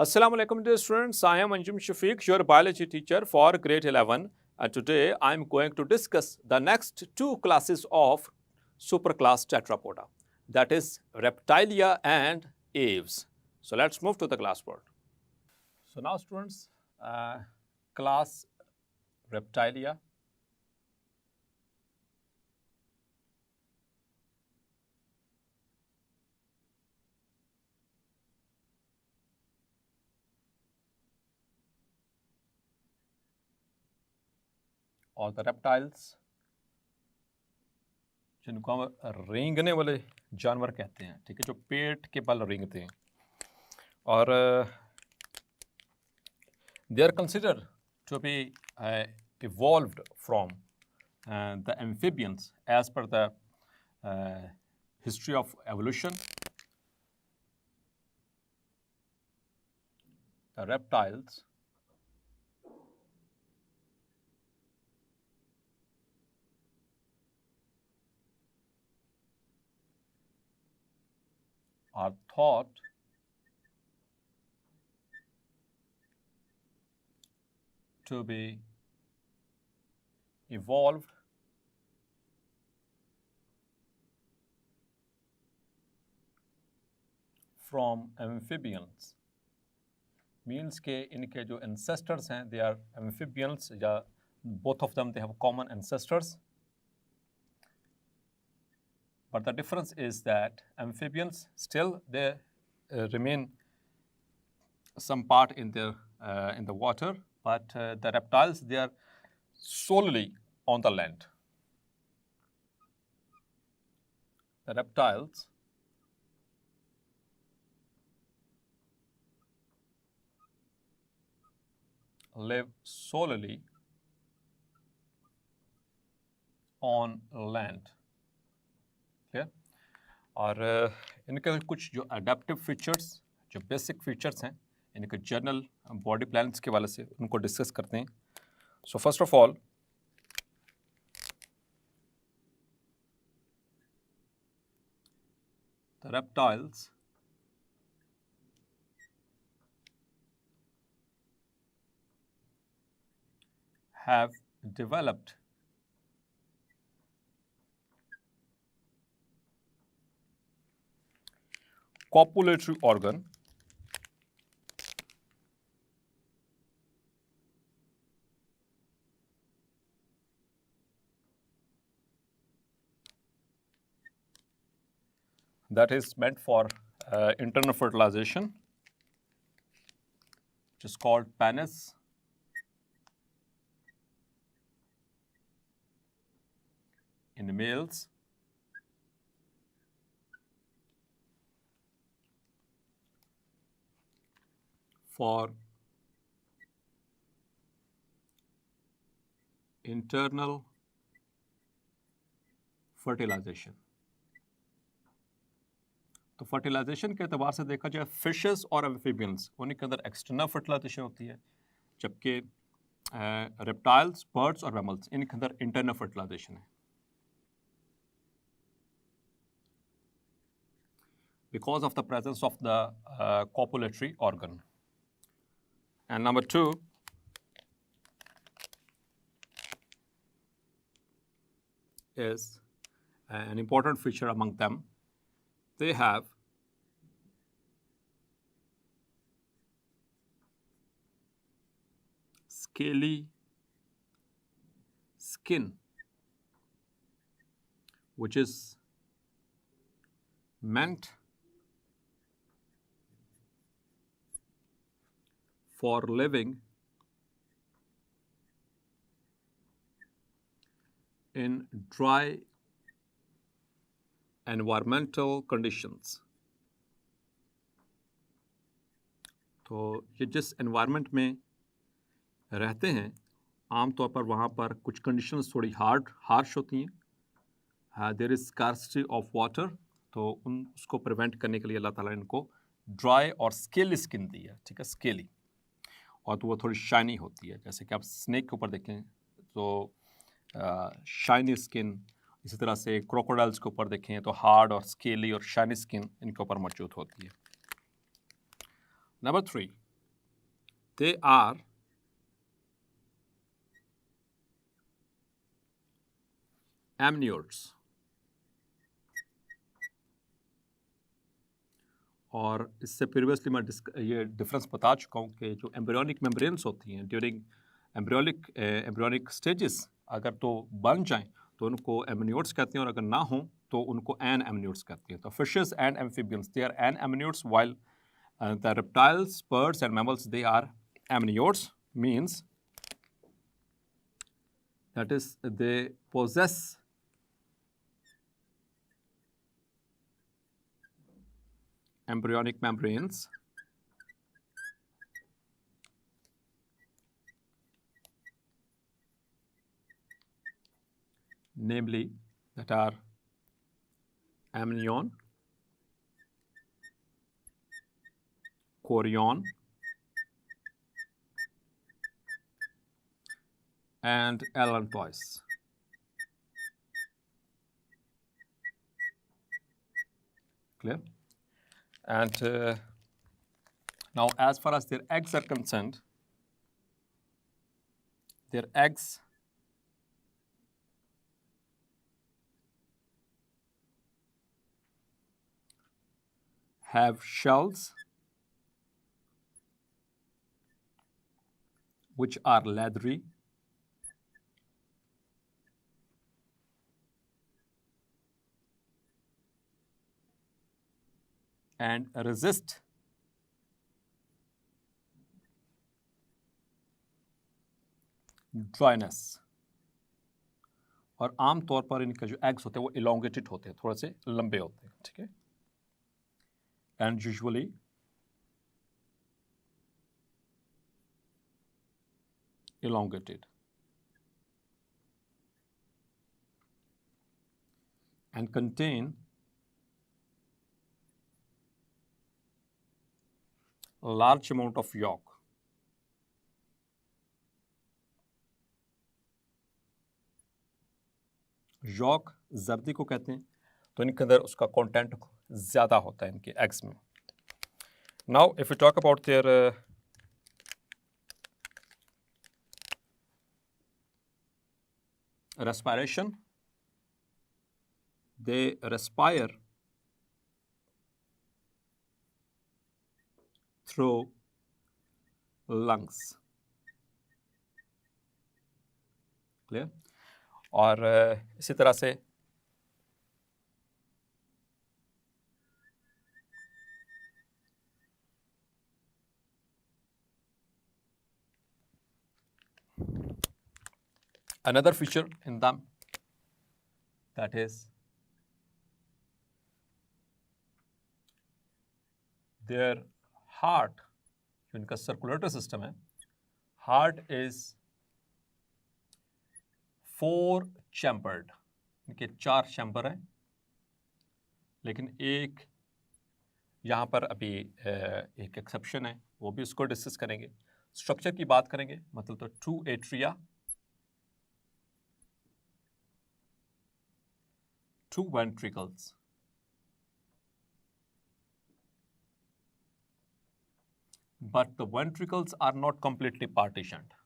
Assalamu alaikum dear students, I am Anjum Shafiq, your biology teacher for grade 11, and today I am going to discuss the next two classes of superclass tetrapoda, that is Reptilia and Aves. So let's move to the classboard. So now students, class Reptilia. और the reptiles जिनको हम रेंगने वाले जानवर कहते हैं, ठीक है, जो पेट के बल रेंगते हैं, और they are consider to be evolved from the amphibians as per the history of evolution. The reptiles are thought to be evolved from amphibians. Means के इनके जो ancestors हैं, they are amphibians, या both of them they have common ancestors. But the difference is that amphibians still they remain some part in the water, but the reptiles they are solely on the land. The reptiles live solely on land. Clear? और इनके कुछ जो adaptive features, जो basic features हैं, इनके general body plans के वाले से उनको डिस्कस करते हैं. So first of all the reptiles have developed copulatory organ that is meant for internal fertilization, which is called penis. In the males, for internal fertilization. तो fertilisation के एतबार से देखा जाए फिशेस और एम्फीबियंस उन्हीं के अंदर एक्सटर्नल फर्टिलाइजेशन होती है, जबकि रेप्टाइल्स, बर्ड्स और मैमल्स इनके अंदर इंटरनल फर्टिलाइजेशन है. Because of the presence of the copulatory organ. And number two, is an important feature among them. They have scaly skin, which is meant for living in dry environmental conditions. तो ये जिस environment में रहते हैं, आमतौर पर वहाँ पर कुछ conditions थोड़ी harsh होती हैं. There is scarcity of water, तो उसको prevent करने के लिए अल्लाह ताला ने इनको dry और scaly skin दी है, ठीक है, scaly. और तो वो थोड़ी शाइनी होती है, जैसे कि आप स्नेक के ऊपर देखें तो शाइनी स्किन, इसी तरह से क्रोकोडाइल्स के ऊपर देखें तो हार्ड और स्केली और शाइनी स्किन इनके ऊपर मौजूद होती है. Number 3, they are amniotes. और इससे प्रीवियसली मैं ये डिफरेंस बता चुका हूँ कि जो एम्ब्रियोनिक मेम्ब्रेन्स होती हैं ड्यूरिंग एम्ब्रियोनिक स्टेजेस अगर तो बन जाएं तो उनको एमनियोट्स कहते हैं और अगर ना हो तो उनको एन एमनियोट्स कहते हैं. तो fishes and amphibians they are anamniotes while the reptiles, birds and mammals they are amniotes, means that is they possess embryonic membranes namely that are amnion, chorion and allantois. Clear? And now as far as their eggs are concerned, their eggs have shells which are leathery and resist dryness. और आमतौर पर इनके जो eggs होते हैं वो elongated होते हैं, थोड़े से लंबे होते हैं. ठीक है. And usually elongated and contain a large amount of yolk. York जर्दी को कहते हैं, तो इनके अंदर उसका कंटेंट ज़्यादा होता है इनके एग्स में. Now if you talk about their respiration, they respire through lungs. Clear? और इसी तरह से another feature in them, that is their heart, जो इनका सर्कुलेटरी सिस्टम है, हार्ट इज 4 चैम्बर्ड. इनके 4 चैम्बर हैं, लेकिन एक यहाँ पर अभी एक एक्सेप्शन है, वो भी उसको डिस्कस करेंगे. स्ट्रक्चर की बात करेंगे, मतलब तो 2 atria, 2 ventricles, but the ventricles are not completely partitioned.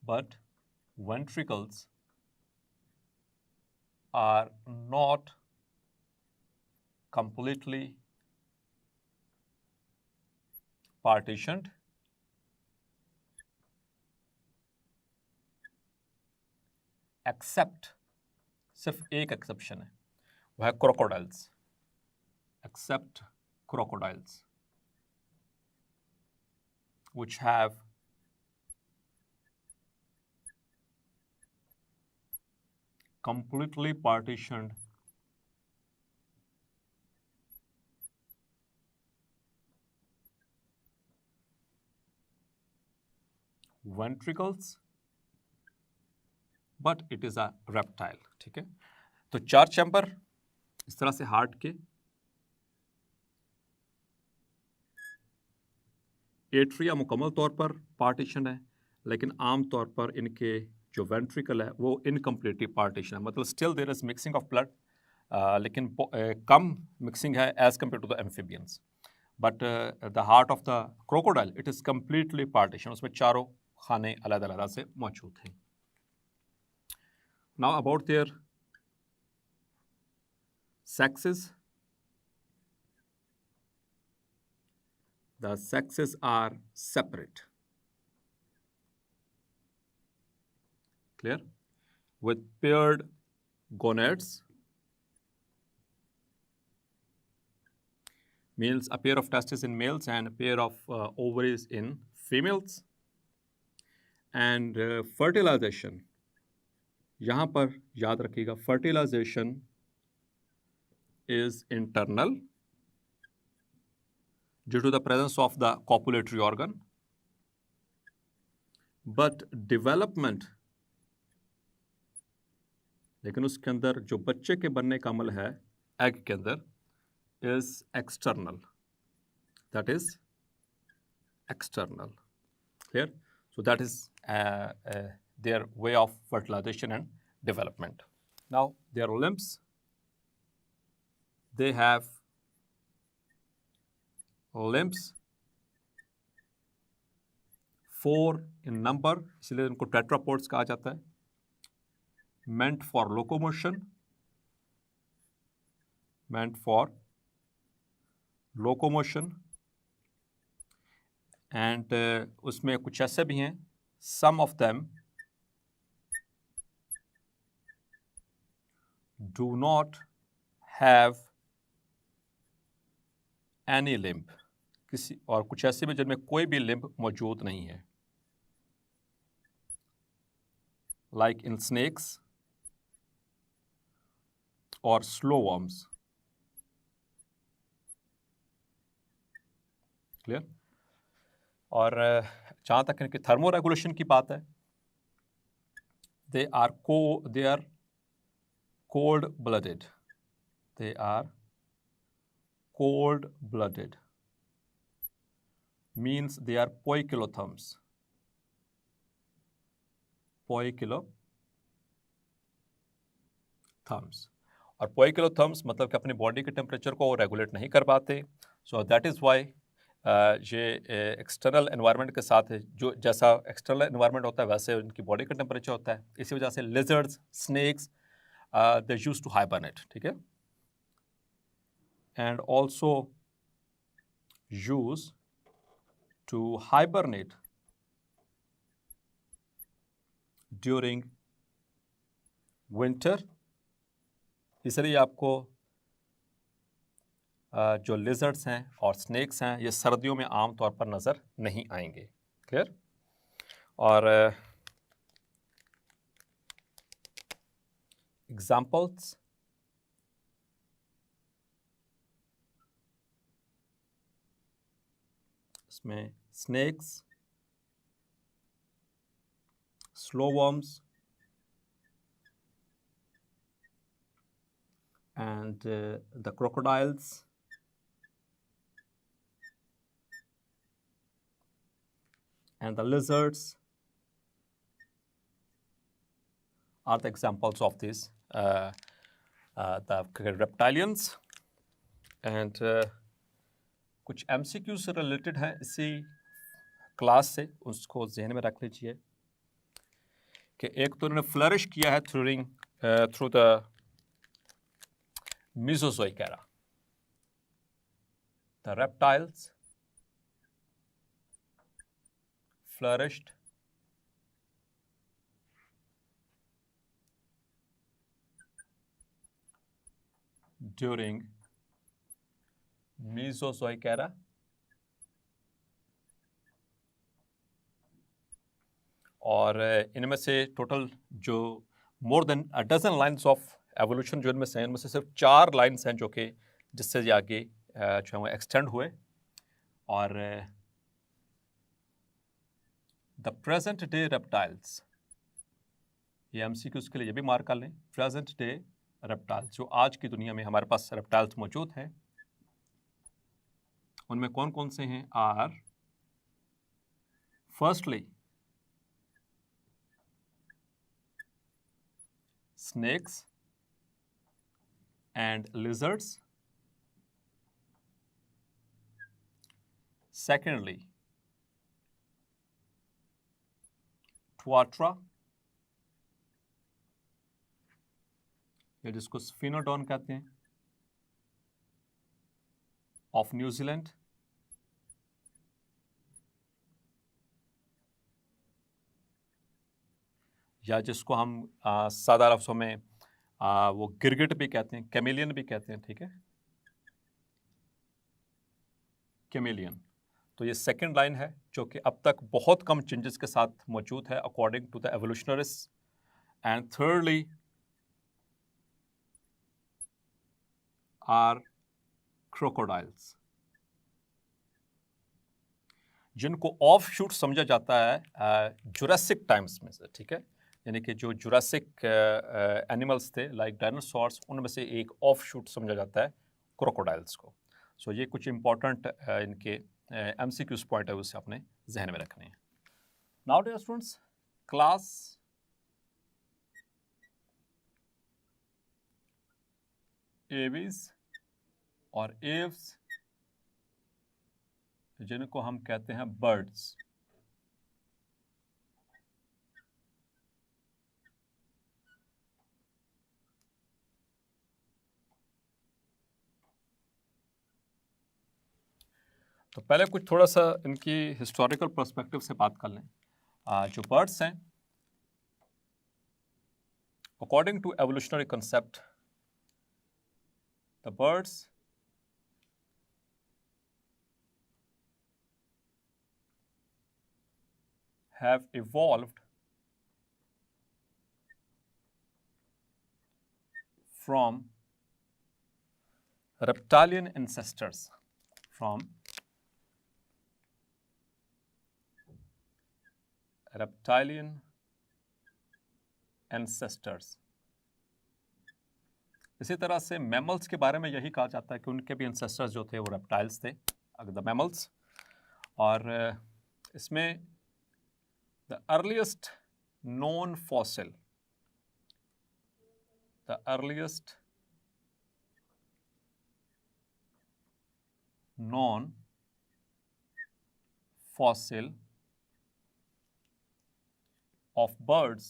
But ventricles are not completely partitioned, except सिर्फ एक एक्सेप्शन है, वह है crocodiles. Except crocodiles which have completely partitioned ventricles, but it is a reptile. ठीक है. तो 4 चैम्बर इस तरह से हार्ट के, एट्रिया मुकम्मल तौर पर पार्टीशन है, लेकिन आम तौर पर इनके जो वेंट्रिकल है वो इनकम्प्लीटली पार्टीशन है, मतलब still there is mixing of blood, लेकिन कम मिक्सिंग है as compare to the amphibians. But the heart of the crocodile it is completely partition, उसमें चारों खाने अलग अलग से मौजूद हैं. Now about their sexes. The sexes are separate. Clear? With paired gonads. Males, a pair of testes in males and a pair of ovaries in females. And fertilization. यहाँ पर याद रखिएगा, fertilization is internal due to the presence of the copulatory organ. But development, लेकिन उसके अंदर जो बच्चे के बनने का अमल है एग के अंदर, is external. That is external. Clear? So that is their way of fertilization and development. Now their limbs, they have limbs 4 in number, इसलिए उनको tetrapods कहा जाता है. Meant for locomotion, and उसमें कुछ ऐसे भी हैं, some of them do not have any limb, किसी, और कुछ ऐसे भी जिनमें कोई भी लिम्ब मौजूद नहीं है, like in snakes or slow worms. Clear? और जहाँ तक इनकी थर्मो रेगुलेशन की बात है, they are cold blooded. They are cold blooded. Means they are poikilotherms. और poikilotherms मतलब कि अपनी बॉडी के टेम्परेचर को रेगुलेट नहीं कर पाते. सो दैट इज़ वाई ये एक्सटर्नल एनवायरनमेंट के साथ है, जो जैसा एक्सटर्नल एनवायरनमेंट होता है वैसे उनकी बॉडी का टेम्परेचर होता है. इसी वजह से lizards, snakes, they use to hibernate. ठीक है? And also use to hibernate during winter. इसलिए आपको जो लिजर्ड्स हैं और स्नेक्स हैं ये सर्दियों में आमतौर पर नज़र नहीं आएंगे. क्लियर? और एग्जाम्पल्स, इसमें snakes, slow worms and the crocodiles and the lizards are the examples of these the reptilians. and कुछ MCQ से रिलेटेड है इसी क्लास से, उसको जहन में रख लीजिए कि एक तो उन्होंने फ्लरिश किया है through the Mesozoic era. The reptiles flourished during Mesozoic era. और इनमें से टोटल जो more than a dozen lines of evolution जो इनमें से हैं, इनमें से सिर्फ 4 लाइन्स हैं जो कि जिससे ये आगे जो है वो एक्सटेंड हुए. और द प्रेजेंट डे रेप्टाइल्स, ये MCQs के लिए ये भी मार्क कर लें. प्रेजेंट डे रेप्टाइल्स, जो आज की दुनिया में हमारे पास रेप्टाइल्स मौजूद हैं, उनमें कौन कौन से हैं? Are firstly snakes and lizards. Secondly, tuatara, या जिसको स्फिनोडॉन कहते हैं, ऑफ न्यूजीलैंड, या जिसको हम सादा लफ्ज़ों में वो गिरगिट भी कहते हैं, कैमेलियन भी कहते हैं, ठीक है, कैमेलियन। तो ये सेकंड लाइन है जो कि अब तक बहुत कम चेंजेस के साथ मौजूद है according to the evolutionist. And thirdly are crocodiles, जिनको ऑफ शूट समझा जाता है जुरासिक टाइम्स में से, ठीक है, यानी कि जो जुरासिक एनिमल्स थे लाइक डायनासोर्स, उनमें से एक ऑफ शूट समझा जाता है क्रोकोडाइल्स को। सो ये कुछ इंपॉर्टेंट इनके MCQs पॉइंट है उसे अपने जहन में रखने हैं। Now dear students, class aves और एव्स, जिनको हम कहते हैं बर्ड्स, तो पहले कुछ थोड़ा सा इनकी हिस्टोरिकल पर्सपेक्टिव से बात कर लें। जो बर्ड्स हैं, according to evolutionary concept, the birds have evolved from reptilian ancestors, from reptilian ancestors। इसी तरह से मैमल्स के बारे में यही कहा जाता है कि उनके भी एंसेस्टर्स जो थे वो रेप्टाइल्स थे, द मैमल्स। और इसमें the earliest known fossil, the earliest known fossil of birds,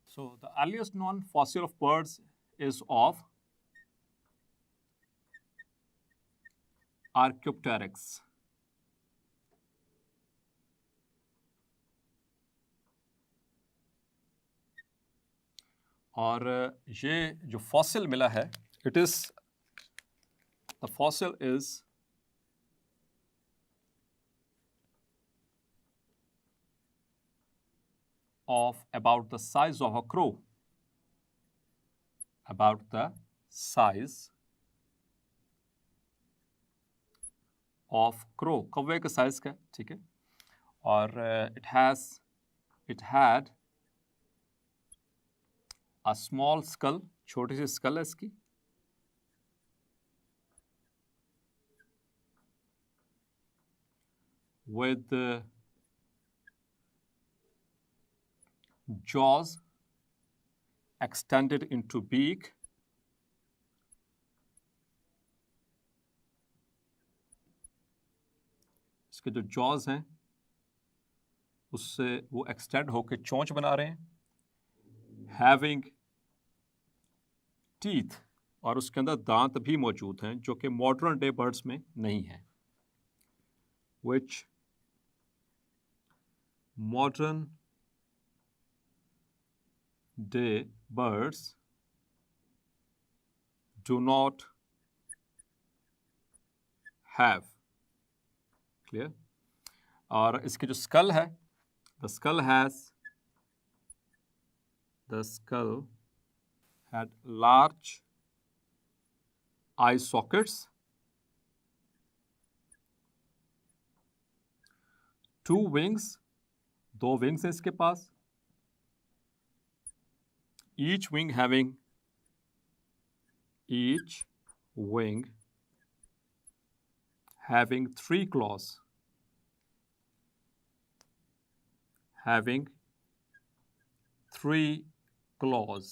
so the earliest known fossil of birds is of Archaeopteryx। और ये जो फॉसिल मिला है, it is the fossil is of about the size of a crow, about the size of crow, कौवे के size का, ठीक है। और it had a small skull, छोटी सी स्कल है इसकी, with jaws extended into beak, इसके जो जॉज हैं उससे वो एक्सटेंड होकर चोंच बना रहे हैं, हैविंग टीथ, और उसके अंदर दांत भी मौजूद हैं जो कि मॉडर्न डे बर्ड्स में नहीं है, which modern day birds do not have, clear। और इसकी जो स्कल है, the skull had large eye sockets, 2 wings, 2 wings हैं इसके पास, each wing having 3 claws, having 3 claws,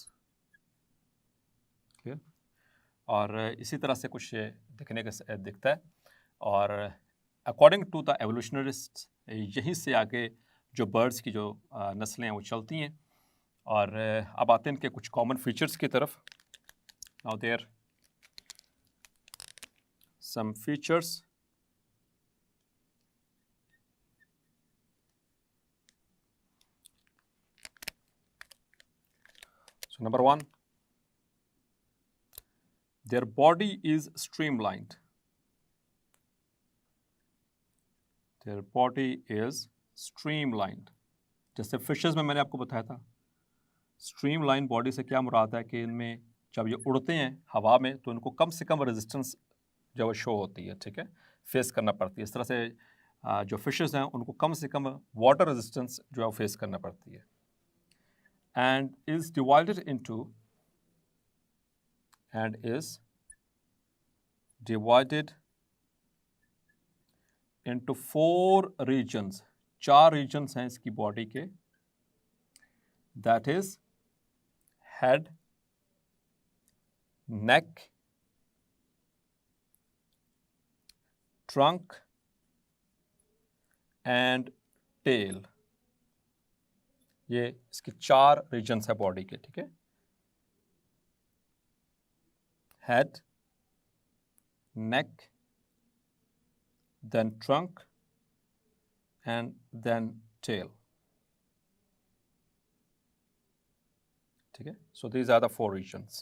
ठीक है। और इसी तरह से कुछ दिखता है। और अकॉर्डिंग टू द एवोल्यूशनरिस्ट यहीं से आगे जो बर्ड्स की जो नस्लें हैं वो चलती हैं। और अब आते हैं इनके कुछ कॉमन फीचर्स की तरफ। Now there some features. So number one, their body is streamlined. Their body is streamlined. जैसे फिशेस में मैंने आपको बताया था, स्ट्रीमलाइन बॉडी से क्या मुराद है कि इनमें जब ये उड़ते हैं हवा में तो इनको कम से कम रेजिस्टेंस जो है शो होती है, ठीक है, फेस करना पड़ती है। इस तरह से जो फिशेस हैं उनको कम से कम वाटर रेजिस्टेंस जो है फेस करना पड़ती है। And is divided into 4 regions। 4 regions हैं इसकी बॉडी के। That is head, neck, trunk and tail। ये इसके 4 regions है बॉडी के, ठीक है। head, neck, then trunk and then tail, ठीक है। So these are the 4 regions।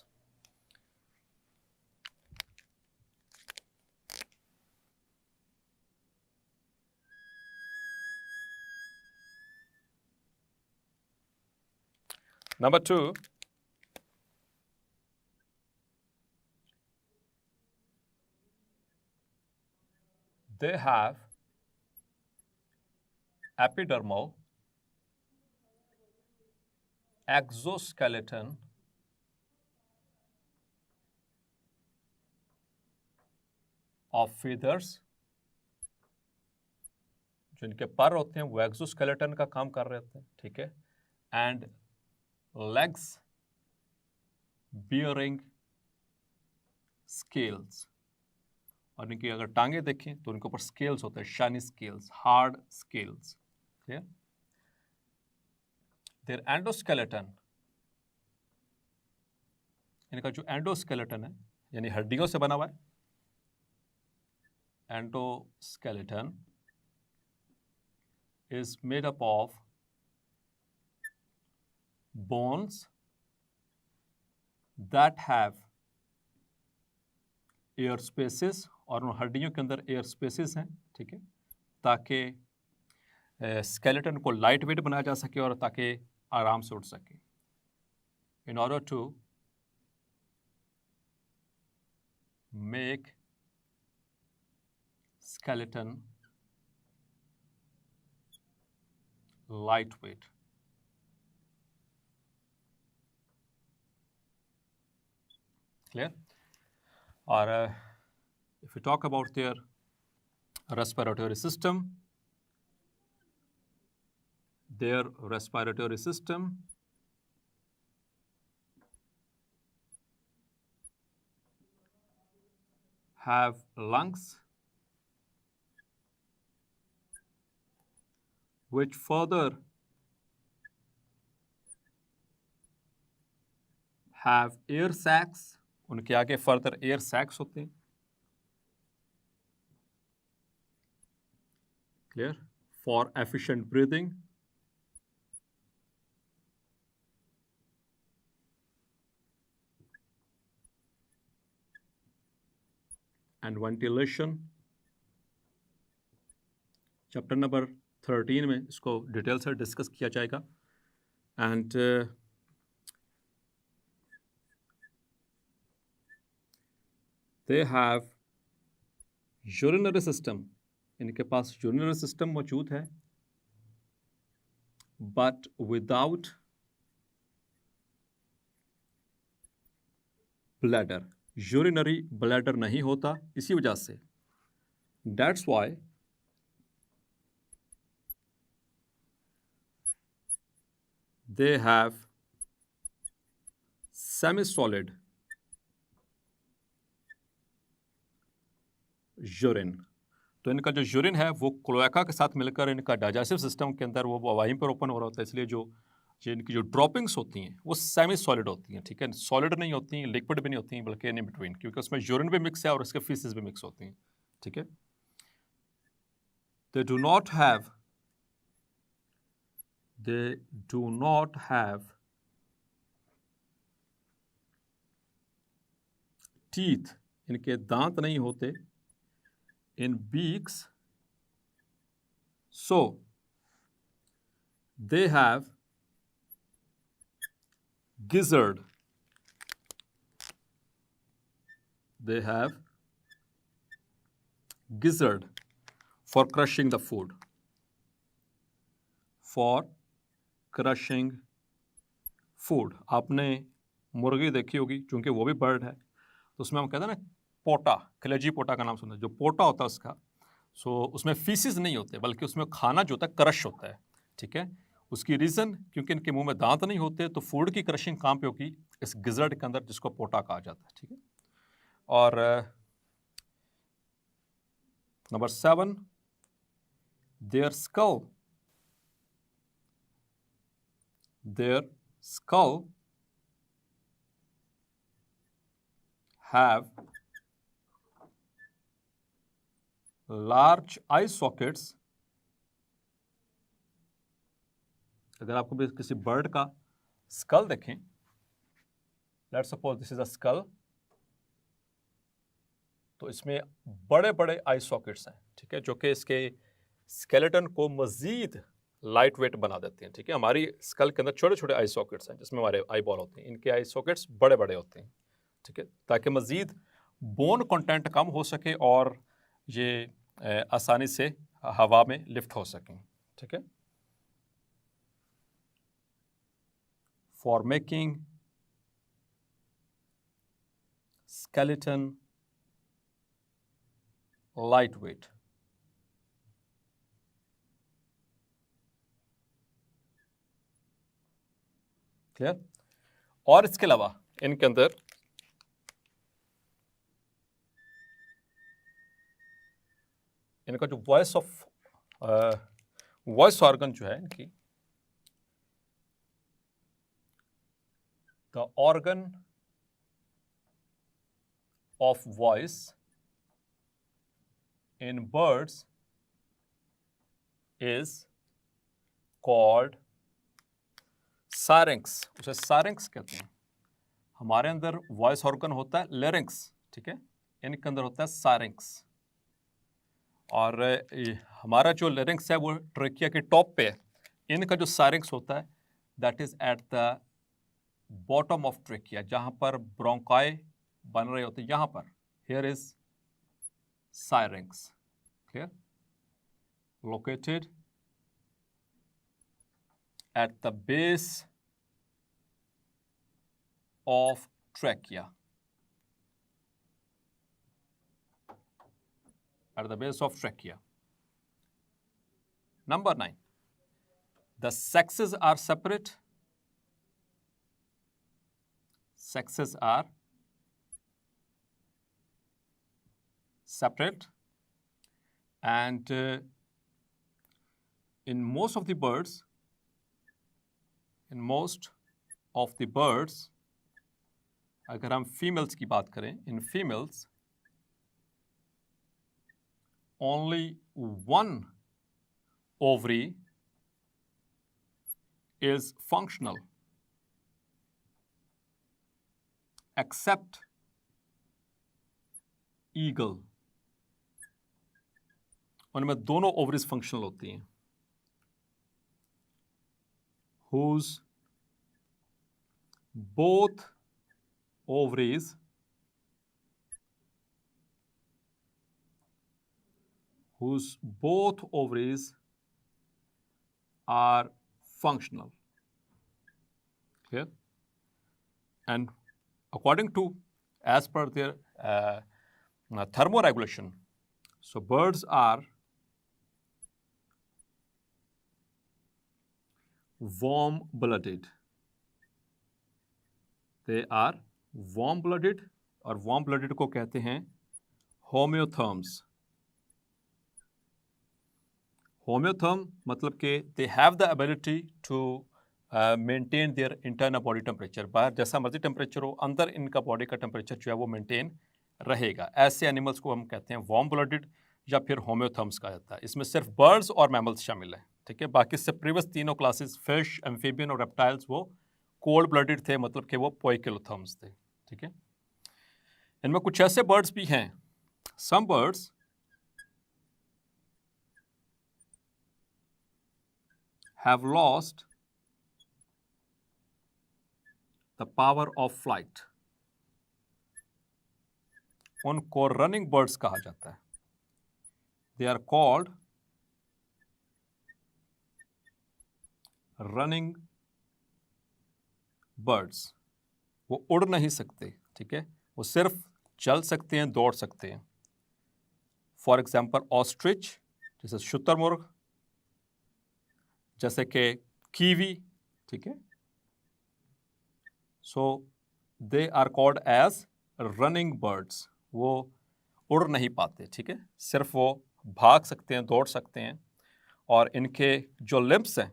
Number 2, they have epidermal, exoskeleton of feathers। जो इनके पर होते हैं वो एक्सोस्केलेटन का काम कर रहे होते हैं, ठीक है। And legs bearing scales. और इनकी अगर टांगे देखें तो इनके ऊपर स्केल्स होते हैं, शाइनी स्केल्स, हार्ड स्केल्स, ठीक है। देयर एंडोस्केलेटन, इनका जो एंडोस्केलेटन है यानी हड्डियों से बना हुआ है, endoskeleton is made up of bones that have air spaces। और उन हड्डियों के अंदर एयर स्पेसेस हैं, ठीक है, ताकि स्केलेटन को लाइट वेट बनाया जा सके और ताकि आराम से उड़ सके। In order to make skeleton lightweight। Clear? Or if we talk about their respiratory system, have lungs which further have air sacs। उनके आगे फर्दर एयर सैक्स होते हैं। Clear? For efficient breathing and ventilation. Chapter number 13 में इसको detail से discuss किया जाएगा। And they have urinary system. इनके पास यूरिनरी सिस्टम मौजूद है, but without bladder. Urinary bladder नहीं होता, इसी वजह से that's why they have semi-solid urine। तो इनका जो यूरिन है वो क्लोएका के साथ मिलकर इनका डाइजेस्टिव सिस्टम के अंदर वो वहीं पर ओपन हो रहा होता है, इसलिए जो इनकी जो ड्रॉपिंग्स होती हैं वो सेमी सॉलिड होती हैं, ठीक है, सॉलिड नहीं होती हैं, लिक्विड भी नहीं होती हैं, बल्कि इन बिटवीन, क्योंकि उसमें यूरिन भी मिक्स है और उसके फीसेस भी मिक्स होती हैं, ठीक है। They do not have teeth, इनके दांत नहीं होते, in beaks, so they have gizzard. They have gizzard for crushing the food. For crushing food. आपने मुर्गी देखी होगी, क्योंकि वो भी बर्ड है, तो उसमें हम कहते हैं ना पोटा, कलेजी पोटा का नाम सुना है, जो पोटा होता है उसका, सो उसमें फीसिस नहीं होते, बल्कि उसमें खाना जो होता है क्रश होता है, ठीक है। उसकी रीज़न, क्योंकि इनके मुंह में दांत नहीं होते, तो फूड की क्रशिंग कहाँ पे होगी, इस गिजर्ड के अंदर, जिसको पोटा कहा जाता है, ठीक है। और number 7, their skull have large eye sockets. अगर आपको भी किसी बर्ड का स्कल देखें, let's suppose this is a skull, तो इसमें बड़े बड़े आई सॉकेट्स हैं, ठीक है, जो कि इसके स्केलेटन को मजीद लाइट वेट बना देते हैं, ठीक है। हमारी स्कल के अंदर छोटे छोटे आई सॉकेट्स हैं जिसमें हमारे आई बॉल होते हैं, इनके आई सॉकेट्स बड़े बड़े होते हैं, ठीक है, ताकि मजीद बोन कंटेंट कम हो सके और ये आसानी से हवा में लिफ्ट हो सकें, ठीक है। For making skeleton lightweight. Clear. और इसके अलावा इनके अंदर इनका जो वॉइस ऑर्गन जो है इनकी, the organ of voice in birds is called larynx. उसे larynx कहते हैं। हमारे अंदर वॉइस ऑर्गन होता है larynx, ठीक है, इनके अंदर होता है larynx। और हमारा जो larynx है वो ट्रेकिया के टॉप पे है, इनका जो larynx होता है that is at the bottom of trachea, जहां पर ब्रोंकाई बन रहे होते हैं, यहां पर, here is larynx, clear, located at the base of trachea, at the base of trachea. Number 9, the sexes are separate. Sexes are separate, and in most of the birds, अगर हम फीमेल्स की बात करें, in females only one ovary is functional, except eagle, उनमें दोनों ovaries functional होती हैं, whose both ovaries are functional, clear, and according to, as per their thermoregulation, so birds are warm-blooded. They are warm-blooded, और warm-blooded को कहते हैं homeotherms. Homeotherm मतलब कि they have the ability to maintain their internal body temperature. बाहर जैसा मर्जी temperature हो, अंदर इनका बॉडी का टेम्परेचर जो है वो मेंटेन रहेगा। ऐसे एनिमल्स को हम कहते हैं वार्म ब्लडेड या फिर होम्योथर्म्स कहा जाता है। इसमें सिर्फ बर्ड्स और मैमल्स शामिल हैं, ठीक है। बाकी से प्रीवियस तीनों क्लासेस फिश, एम्फीबियन और रेप्टाइल्स वो कोल्ड ब्लडेड थे, मतलब कि वो पोइकिलोथर्म्स थे, ठीक है। इनमें कुछ ऐसे बर्ड्स भी हैं, some birds have lost the power of flight। उनको रनिंग बर्ड्स कहा जाता है। They are called running birds। वो उड़ नहीं सकते, ठीक है, वो सिर्फ चल सकते हैं, दौड़ सकते हैं। फॉर एग्जाम्पल ऑस्ट्रिच, जैसे शुतुरमुर्ग, जैसे कि कीवी, ठीक है। So they are called as running birds. वो उड़ नहीं पाते, ठीक है, सिर्फ वो भाग सकते हैं, दौड़ सकते हैं। और इनके जो लिम्ब्स हैं,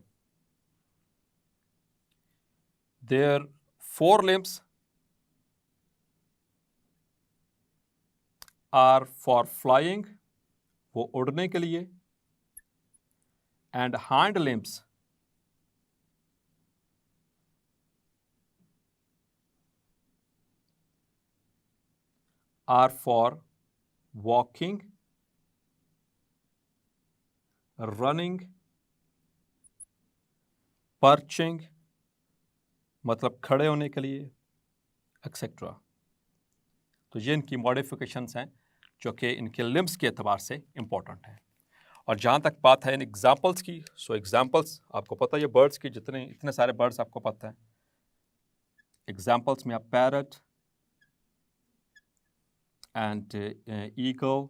their 4 limbs are for flying, वो उड़ने के लिए, and hind limbs are for walking, running, perching मतलब खड़े होने के लिए, एक्सेट्रा। तो ये इनकी मॉडिफिकेशंस हैं जो कि इनके लिम्ब्स के एतबार से इंपॉर्टेंट हैं। और जहाँ तक बात है इन एग्जाम्पल्स की, सो एग्जाम्पल्स आपको पता है, ये बर्ड्स की जितने इतने सारे बर्ड्स आपको पता है। एग्जाम्पल्स में आप parrot and eagle,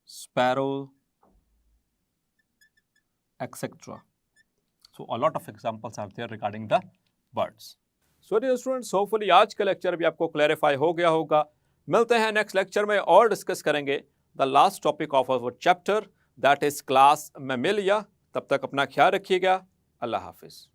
sparrow, etcetera. So a lot of examples are there regarding the birds. So dear students, hopefully आज का लेक्चर भी आपको क्लैरिफाई हो गया होगा। मिलते हैं नेक्स्ट लेक्चर में और डिस्कस करेंगे the last topic of our chapter, that is class Mammalia. तब तक अपना ख्याल रखिएगा। अल्लाह हाफिज।